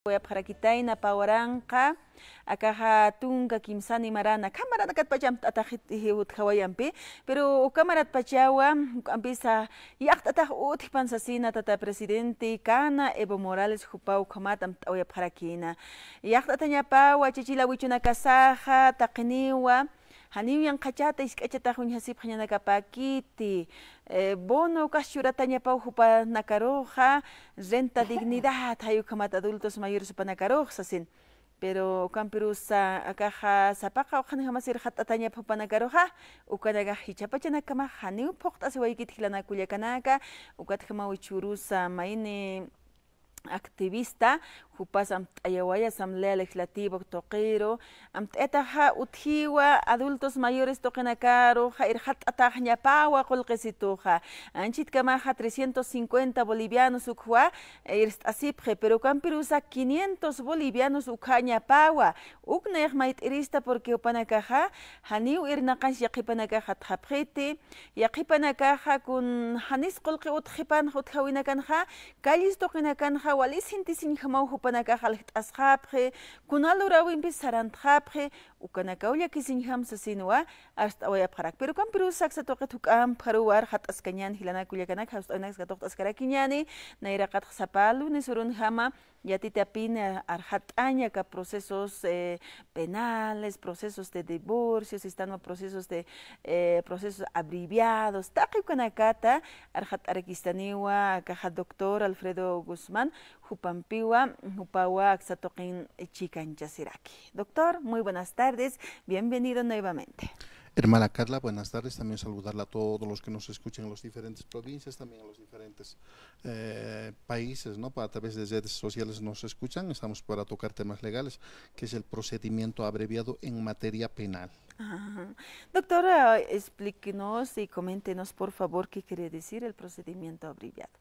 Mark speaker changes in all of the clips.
Speaker 1: Parakitaina pawaranqa akaja tunka kimsani marana kamarana katpacham atajit hiut hawayampi pero kamarat pachawa ampisa yaqtataq uthi pansasina tata presidente kana Evo Morales hupau kamatam tawya parakina yaqtatañapa wachichila wichuna kasaja taqniwa haniwian qachata isk'achataq wiñhasip ñanakapakiti bono kashuratañapa hupa nakaroja renta dignidad hayukamat adultos mayores upanakarojsa sin pero camperusa akaja sapaqa uqani hamasir hatatañapa hupanakaroja ukanaga hichapachanakama haniw poqtas waykit hilanakullakanaka ukat hamawi churusa maini activista hupas ayawaya asamblea legislativa toqero etaja uthiwa adultos mayores toqenakaro irhat atajñapawa qolqesituja anchit kamaja 350 bolivianos ukwa asipje pero campirusa 500 bolivianos ukhañapawa uknej maitirista porque upanakaja haniw irnaqash yaqipanakaja tjapjete yaqipanakaja kun hanis qolqi utjipan uthawinakanja calles toqenakanja walis hintisin hamaw hupanakaja asjapje kunalurawimpis sarantjapje ukanakaulla kisinham sasinwa hasta waya parak pero campiru saksa toqet hukam paruwar hat askanyan hilanakullakanaka hasta onax gatoq askarakiñani nairaqat sapalu nisurun hama yatitapina arjataña ka procesos penales, procesos de divorcios, están procesos de procesos abreviados. Taqiukanakata arjat arakistaniwa kaja doctor Alfredo Guzmán Jupampiwa Jupawa Axatoqin Chicanchasiraki. Doctor, muy buenas tardes, bienvenido nuevamente.
Speaker 2: Hermana Carla, buenas tardes. También saludarla a todos los que nos escuchan en las diferentes provincias, también en los diferentes países, ¿no? A través de redes sociales nos escuchan. Estamos para tocar temas legales, que es el procedimiento abreviado en materia penal.
Speaker 1: Doctora, explíquenos y coméntenos, por favor, qué quiere decir el procedimiento abreviado.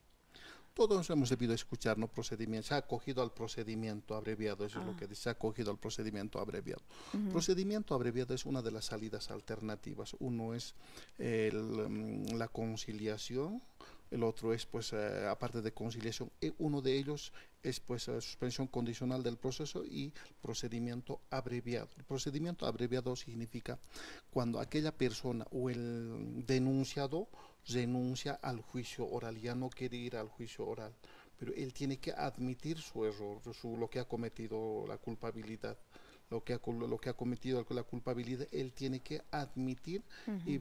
Speaker 2: Todos hemos debido escuchar, ¿no? Procedimiento, se ha acogido al procedimiento abreviado, eso es lo que dice, se ha acogido al procedimiento abreviado. Procedimiento abreviado es una de las salidas alternativas. Uno es la conciliación, el otro es, pues, aparte de conciliación, uno de ellos es, pues, suspensión condicional del proceso y procedimiento abreviado. El procedimiento abreviado significa cuando aquella persona o el denunciado renuncia al juicio oral, ya no quiere ir al juicio oral, pero él tiene que admitir su error, lo que ha cometido, la culpabilidad. Lo que ha cometido la culpabilidad, él tiene que admitir y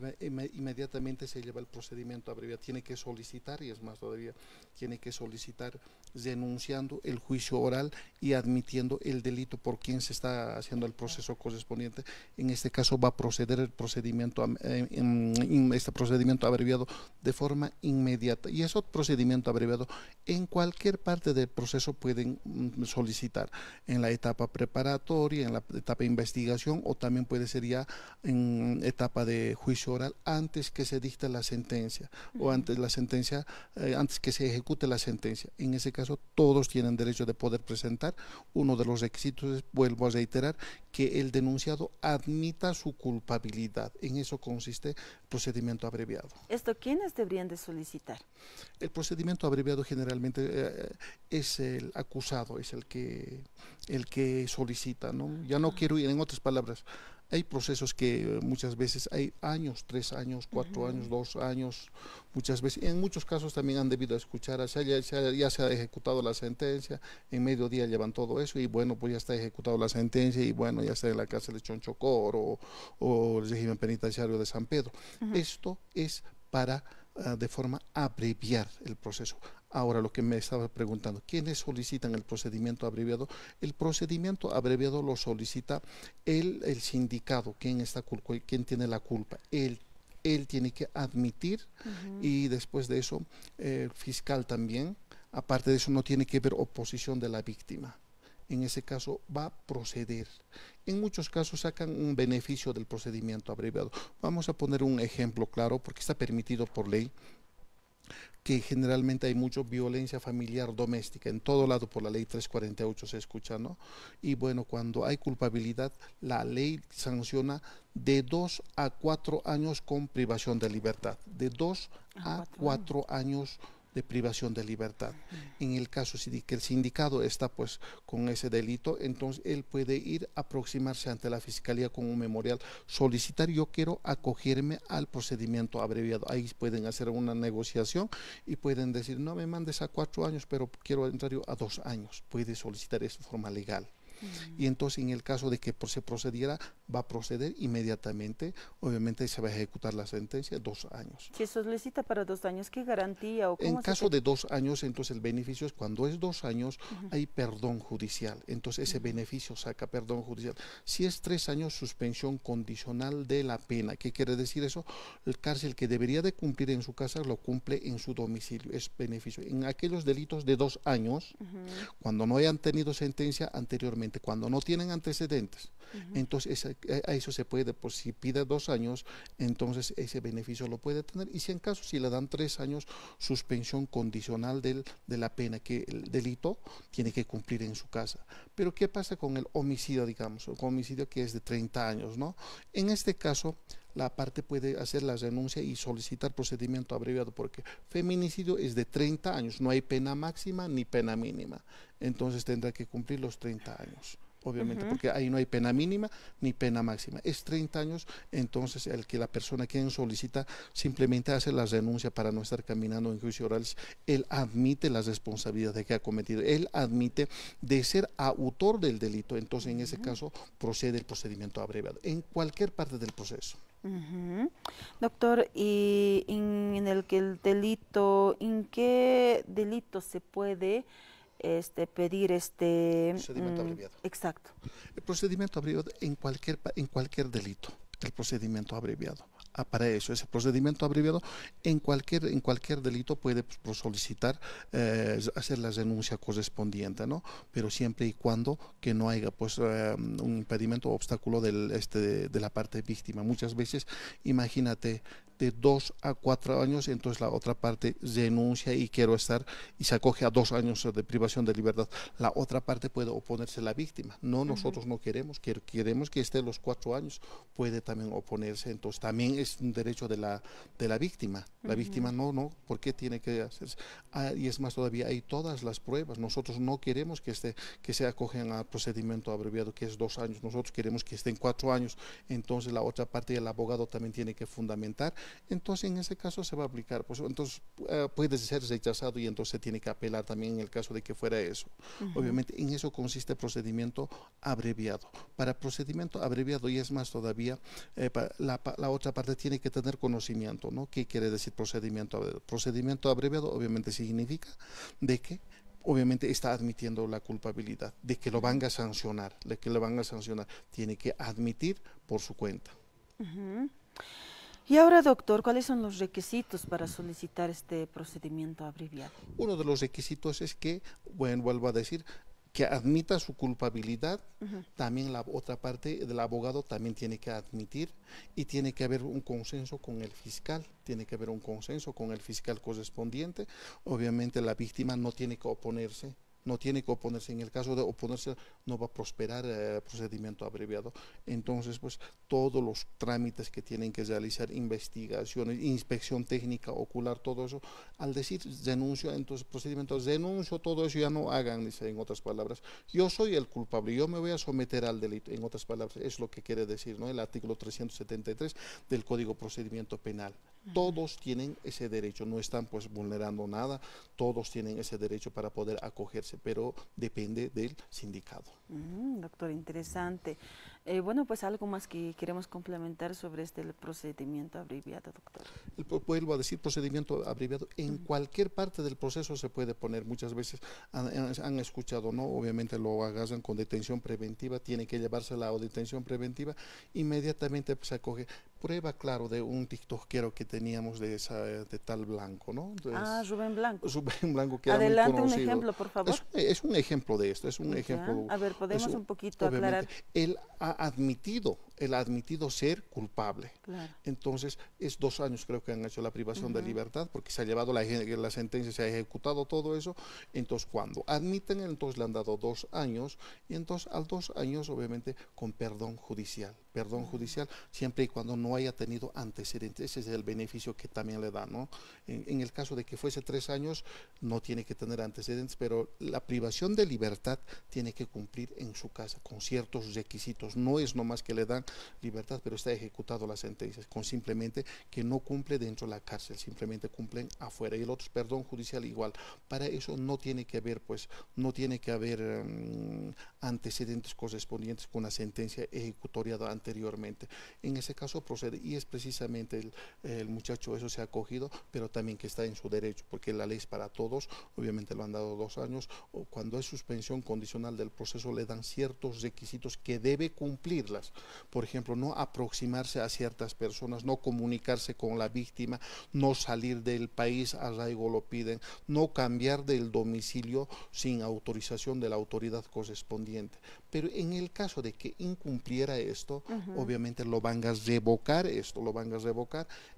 Speaker 2: inmediatamente se lleva el procedimiento abreviado. Tiene que solicitar, y es más todavía, tiene que solicitar denunciando el juicio oral y admitiendo el delito por quien se está haciendo el proceso correspondiente. En este caso va a proceder el procedimiento, este procedimiento abreviado de forma inmediata. Y ese procedimiento abreviado en cualquier parte del proceso pueden solicitar, en la etapa preparatoria, en la etapa de investigación, o también puede ser ya en etapa de juicio oral antes que se dicte la sentencia o antes la sentencia, antes que se ejecute la sentencia. En ese caso todos tienen derecho de poder presentar. Uno de los requisitos es, vuelvo a reiterar, que el denunciado admita su culpabilidad. En eso consiste el procedimiento abreviado.
Speaker 1: ¿Esto quiénes deberían de solicitar?
Speaker 2: El procedimiento abreviado generalmente es el acusado, es el que solicita, ¿no? Ya no quiero ir, en otras palabras, hay procesos que muchas veces hay años, 3 años, 4 años, 2 años, muchas veces, en muchos casos también han debido escuchar, ya se ha ejecutado la sentencia, en mediodía llevan todo eso y bueno, pues ya está ejecutado la sentencia y bueno, ya está en la cárcel de Chonchocor o el régimen penitenciario de San Pedro. Esto es para de forma abreviar el proceso. Ahora, lo que me estaba preguntando, ¿quiénes solicitan el procedimiento abreviado? El procedimiento abreviado lo solicita el sindicado, quien tiene la culpa. Él tiene que admitir y después de eso el fiscal también. Aparte de eso no tiene que haber oposición de la víctima. En ese caso va a proceder. En muchos casos sacan un beneficio del procedimiento abreviado. Vamos a poner un ejemplo claro, porque está permitido por ley, que generalmente hay mucha violencia familiar doméstica, en todo lado por la ley 348 se escucha, ¿no? Y bueno, cuando hay culpabilidad, la ley sanciona de 2 a 4 años con privación de libertad, de 2 a 4 años de privación de libertad. En el caso de que el sindicado está pues con ese delito, entonces él puede ir a aproximarse ante la fiscalía con un memorial, solicitar: yo quiero acogerme al procedimiento abreviado. Ahí pueden hacer una negociación y pueden decir: no me mandes a 4 años, pero quiero entrar yo a 2 años. Puede solicitar eso de forma legal. Y entonces, en el caso de que se procediera, va a proceder inmediatamente. Obviamente se va a ejecutar la sentencia 2 años.
Speaker 1: Si solicita para 2 años, ¿qué garantía o cómo
Speaker 2: En
Speaker 1: se
Speaker 2: caso de 2 años, entonces el beneficio es cuando es 2 años, hay perdón judicial. Entonces ese beneficio saca perdón judicial. Si es 3 años, suspensión condicional de la pena. ¿Qué quiere decir eso? El cárcel que debería de cumplir en su casa lo cumple en su domicilio. Es beneficio. En aquellos delitos de 2 años, cuando no hayan tenido sentencia anteriormente, cuando no tienen antecedentes, entonces a eso se puede, pues si pide 2 años, entonces ese beneficio lo puede tener. Y si en caso, si le dan 3 años, suspensión condicional de la pena, que el delito tiene que cumplir en su casa. Pero ¿qué pasa con el homicidio, digamos? El homicidio que es de 30 años, ¿no? En este caso, la parte puede hacer la renuncia y solicitar procedimiento abreviado, porque feminicidio es de 30 años, no hay pena máxima ni pena mínima. Entonces tendrá que cumplir los 30 años. Obviamente, porque ahí no hay pena mínima ni pena máxima. Es 30 años, entonces el que la persona quien solicita simplemente hace la renuncia para no estar caminando en juicio oral. Él admite las responsabilidades que ha cometido, él admite de ser autor del delito. Entonces, en ese caso, procede el procedimiento abreviado, en cualquier parte del proceso.
Speaker 1: Doctor, y en el que el delito, ¿en qué delito se puede pedir
Speaker 2: Procedimiento abreviado.
Speaker 1: Exacto.
Speaker 2: El procedimiento abreviado en cualquier delito, el procedimiento abreviado. Para eso, ese procedimiento abreviado en cualquier delito puede solicitar, hacer la denuncia correspondiente, ¿no? Pero siempre y cuando que no haya pues un impedimento o obstáculo de la parte víctima. Muchas veces, imagínate, de 2 a 4 años, entonces la otra parte denuncia y quiero estar, y se acoge a 2 años de privación de libertad. La otra parte puede oponerse a la víctima. No, nosotros no queremos que esté los 4 años. Puede también oponerse, entonces también es un derecho de la víctima. La víctima no, ¿por qué tiene que hacerse? Y es más, todavía hay todas las pruebas. Nosotros no queremos que se acogen al procedimiento abreviado, que es 2 años. Nosotros queremos que estén 4 años. Entonces la otra parte, el abogado también tiene que fundamentar. Entonces en ese caso se va a aplicar, pues entonces puede ser rechazado y entonces se tiene que apelar también en el caso de que fuera eso. Obviamente en eso consiste el procedimiento abreviado. Para procedimiento abreviado, y es más todavía, la otra parte tiene que tener conocimiento, ¿no? ¿Qué quiere decir procedimiento abreviado? Procedimiento abreviado obviamente significa de que obviamente está admitiendo la culpabilidad, de que lo van a sancionar, tiene que admitir por su cuenta.
Speaker 1: Y ahora, doctor, ¿cuáles son los requisitos para solicitar este procedimiento abreviado?
Speaker 2: Uno de los requisitos es que, bueno, vuelvo a decir, que admita su culpabilidad. También la otra parte del abogado también tiene que admitir, y tiene que haber un consenso con el fiscal, correspondiente. Obviamente la víctima no tiene que oponerse. En el caso de oponerse no va a prosperar el procedimiento abreviado. Entonces, pues todos los trámites que tienen que realizar, investigaciones, inspección técnica ocular, todo eso, al decir denuncio, entonces procedimientos, denuncio, todo eso ya no hagan, dice, en otras palabras, yo soy el culpable, yo me voy a someter al delito. En otras palabras, es lo que quiere decir, ¿no? El artículo 373 del Código Procedimiento Penal. Todos tienen ese derecho, no están pues vulnerando nada, todos tienen ese derecho para poder acogerse, pero depende del sindicado.
Speaker 1: Doctor, interesante. Bueno, pues algo más que queremos complementar sobre este procedimiento abreviado, doctor.
Speaker 2: Vuelvo a decir, procedimiento abreviado en cualquier parte del proceso se puede poner. Muchas veces han escuchado, ¿no? Obviamente lo agarran con detención preventiva, tiene que llevársela a detención preventiva, inmediatamente pues, se acoge. Prueba, claro, de un tiktokero que teníamos de tal Blanco, ¿no? Entonces,
Speaker 1: Rubén Blanco.
Speaker 2: Rubén Blanco, que era
Speaker 1: Adelante,
Speaker 2: muy conocido.
Speaker 1: un ejemplo, por favor.
Speaker 2: Es un ejemplo de esto, es un ejemplo.
Speaker 1: A ver, podemos un poquito
Speaker 2: obviamente,
Speaker 1: aclarar.
Speaker 2: Él ha admitido ser culpable.
Speaker 1: Claro.
Speaker 2: Entonces, es 2 años creo que han hecho la privación de libertad, porque se ha llevado la sentencia, se ha ejecutado todo eso. Entonces, cuando admiten, entonces le han dado 2 años, y entonces a los 2 años, obviamente, con perdón judicial. perdón judicial, siempre y cuando no haya tenido antecedentes. Ese es el beneficio que también le da, ¿no? En el caso de que fuese 3 años, no tiene que tener antecedentes, pero la privación de libertad tiene que cumplir en su casa con ciertos requisitos. No es nomás que le dan libertad, pero está ejecutado la sentencia, con simplemente que no cumple dentro de la cárcel, simplemente cumplen afuera. Y el otro perdón judicial igual. Para eso no tiene que haber, pues, no tiene que haber antecedentes correspondientes con la sentencia ejecutoriada anteriormente. En ese caso procede, y es precisamente el muchacho, eso se ha acogido, pero también que está en su derecho, porque la ley es para todos. Obviamente lo han dado 2 años, o cuando es suspensión condicional del proceso le dan ciertos requisitos que debe cumplirlas. Por ejemplo, no aproximarse a ciertas personas, no comunicarse con la víctima, no salir del país, arraigo lo piden, no cambiar del domicilio sin autorización de la autoridad correspondiente. Pero en el caso de que incumpliera esto, obviamente lo van a revocar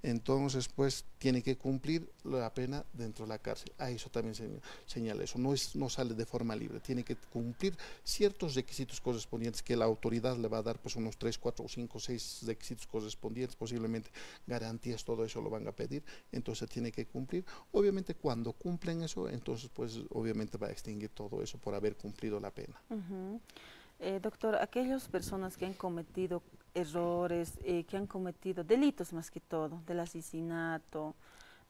Speaker 2: entonces pues tiene que cumplir la pena dentro de la cárcel. A eso también se señala eso, no sale de forma libre, tiene que cumplir ciertos requisitos correspondientes que la autoridad le va a dar, pues unos 3, 4, 5, 6 requisitos correspondientes, posiblemente garantías, todo eso lo van a pedir, entonces tiene que cumplir. Obviamente cuando cumplen eso, entonces pues obviamente va a extinguir todo eso por haber cumplido la pena.
Speaker 1: Doctor, aquellas personas que han cometido errores, que han cometido delitos más que todo, del asesinato,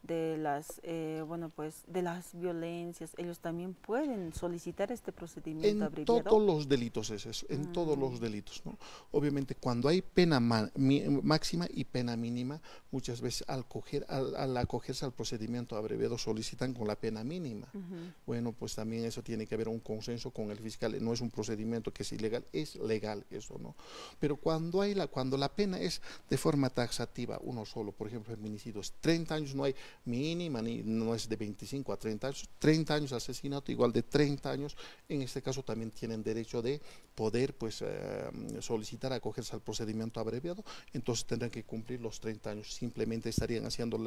Speaker 1: de las, de las violencias, ellos también pueden solicitar este procedimiento abreviado.
Speaker 2: En todos los delitos es eso, en todos los delitos, ¿no? Obviamente cuando hay pena máxima y pena mínima, muchas veces al acogerse al procedimiento abreviado solicitan con la pena mínima. Bueno, pues también eso tiene que haber un consenso con el fiscal, no es un procedimiento que es ilegal, es legal eso, ¿no? Pero cuando la pena es de forma taxativa, uno solo, por ejemplo, feminicidio es 30 años, no hay mínima, no es de 25 a 30 años asesinato, igual de 30 años, en este caso también tienen derecho de poder pues solicitar acogerse al procedimiento abreviado, entonces tendrán que cumplir los 30 años, simplemente estarían haciendo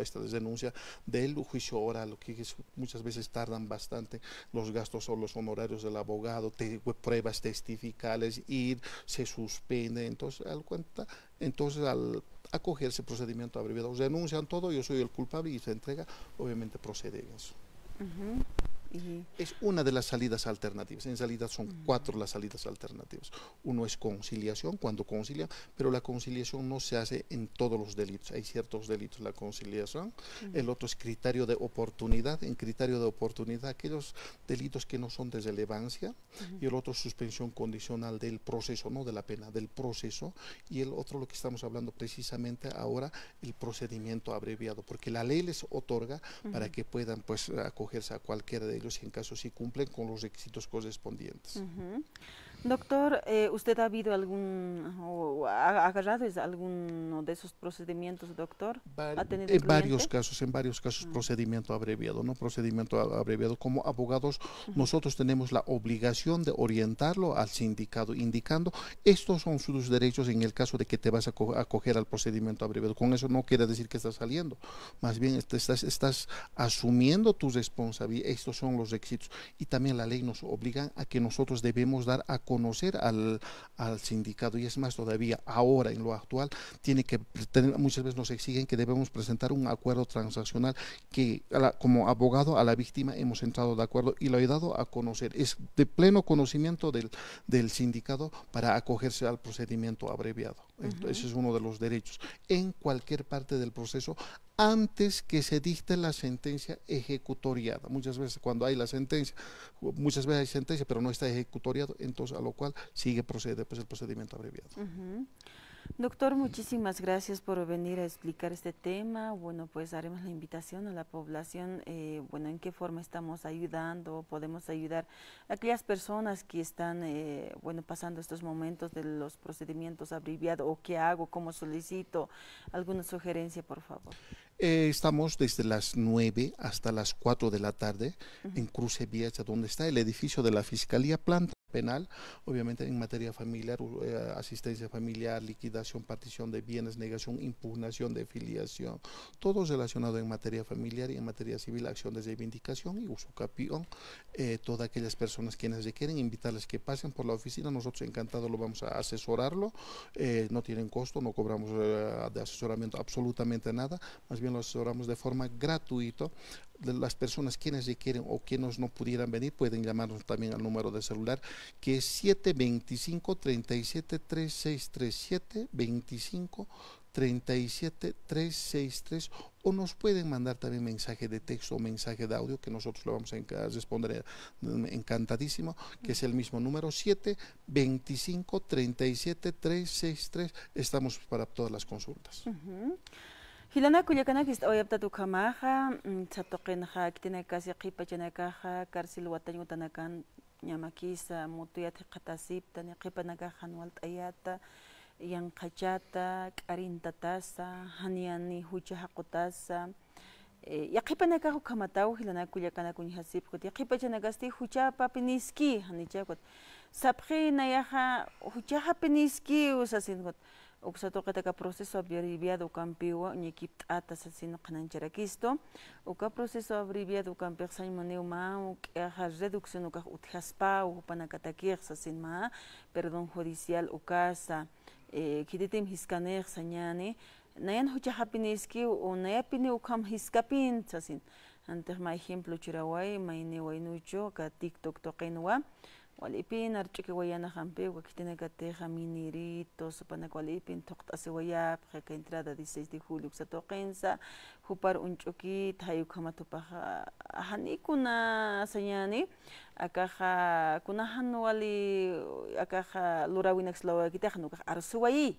Speaker 2: esta denuncia del juicio oral, que muchas veces tardan bastante, los gastos son los honorarios del abogado, pruebas testificales, se suspende, entonces al acogerse procedimiento abreviado, renuncian todo, yo soy el culpable y se entrega, obviamente procede en eso. Es una de las salidas alternativas, en realidad son 4 las salidas alternativas. Uno es conciliación, cuando concilian, pero la conciliación no se hace en todos los delitos, hay ciertos delitos la conciliación. El otro es criterio de oportunidad, en criterio de oportunidad aquellos delitos que no son de relevancia, y el otro suspensión condicional del proceso, no de la pena, del proceso, y el otro lo que estamos hablando precisamente ahora, el procedimiento abreviado, porque la ley les otorga para que puedan pues acogerse a cualquiera de ellos, y en caso sí cumplen con los requisitos correspondientes.
Speaker 1: Doctor, ¿usted ha habido o ha agarrado alguno de esos procedimientos, doctor? ¿Ha tenido
Speaker 2: en varios casos procedimiento abreviado, ¿no? Procedimiento abreviado. Como abogados, nosotros tenemos la obligación de orientarlo al sindicato, indicando estos son sus derechos en el caso de que te vas a acoger al procedimiento abreviado. Con eso no quiere decir que estás saliendo, más bien estás asumiendo tu responsabilidad. Estos son los requisitos, y también la ley nos obliga a que nosotros debemos dar a conocer al sindicato, y es más todavía ahora en lo actual muchas veces nos exigen que debemos presentar un acuerdo transaccional que como abogado a la víctima hemos entrado de acuerdo y lo he dado a conocer, es de pleno conocimiento del sindicato para acogerse al procedimiento abreviado. Ese es uno de los derechos en cualquier parte del proceso antes que se dicte la sentencia ejecutoriada. Muchas veces cuando hay la sentencia, pero no está ejecutoriado, entonces a lo cual procede pues el procedimiento abreviado.
Speaker 1: Doctor, muchísimas gracias por venir a explicar este tema. Bueno, pues haremos la invitación a la población, en qué forma estamos ayudando, podemos ayudar a aquellas personas que están, pasando estos momentos de los procedimientos abreviados, o qué hago, cómo solicito, alguna sugerencia, por favor.
Speaker 2: Estamos desde las 9 hasta las 4 de la tarde en Cruce Vieja, donde está el edificio de la Fiscalía Planta. penal, obviamente en materia familiar, asistencia familiar, liquidación, partición de bienes, negación, impugnación de filiación, todo relacionado en materia familiar y en materia civil, acción de reivindicación y usucapión. Todas aquellas personas quienes requieren, invitarles que pasen por la oficina, nosotros encantados lo vamos a asesorarlo, no tienen costo, no cobramos de asesoramiento absolutamente nada, más bien lo asesoramos de forma gratuita. De las personas quienes requieren o quienes no pudieran venir pueden llamarnos también al número de celular que es 725-37-363, 725-37-363, o nos pueden mandar también mensaje de texto o mensaje de audio que nosotros le vamos a responder encantadísimo, que es el mismo número 725-37-363. Estamos para todas las consultas.
Speaker 1: Hilana Culiacana que está hoy apta kamaja, chatoqenja, que tiene casi qipachanakaja, cárcel watayutanakan, ñamakisa, mutuyat qatasipta, qipanakaja nualtayata, yanqachata, k'arintatasa, haniani hucha haqutasa, yaqipanakaja kamataw, hilana Culiacana kunihasipkut, yaqipachanakasti hucha papiniski, hanichakut, sapqi nayaja hucha hapiniski usasingut. Uxato kataka proceso abreviado campiwa ñekip atas asino qanancharakisto uka proceso abreviado campi xaymaneuma uka reducción uka uthaspa upanakatakir sasinma perdón judicial ukasa kiditim hiskaner sañani nayan hucha hapiniski o nayapini ukam hiskapin sasin antes ma ejemplo chiraway mayne waynucho ka TikTok toqenwa walipin archiki wayana jampe wakitene kateja miniritos panak walipin toqtase wayap ka entrada 16 de julio sa toqensa hupar unchuki tayu kamatupaja hanikuna sañani akaja kunahan wali akaja lurawinax lawa kiteja nuka arsuwayi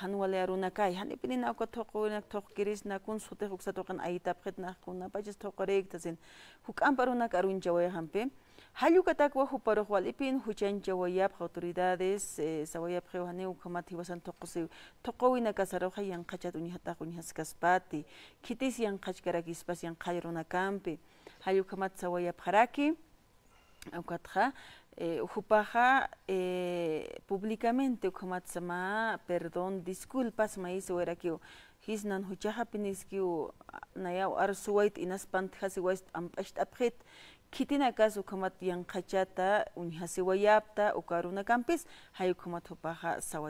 Speaker 1: hanwale arunakai hanipin na ko toqonak toqkiris na kun sute huksa toqan aitapqet na kuna pajes toqorek tasin huk amparunak arunchaway jampe Hayukatakwa huparoh walipin huchancha wayap autoridades sawayap hewhane ukamati wasan toqowina kasaroja yanqachat uñihata uñihaskaspati kitis yanqachkarakispas yanqayruna kampi hayukamat sawayap haraki ukatja hupaja públicamente ukamat sama perdón disculpas maíso erakio hisnan huchaja piniskiu nayaw arsuwait inaspant hasiwais ampasht apjet kitina kasu kamat yang kachata unyhasi wayapta ukaruna kampis hayu kamat hupaja saway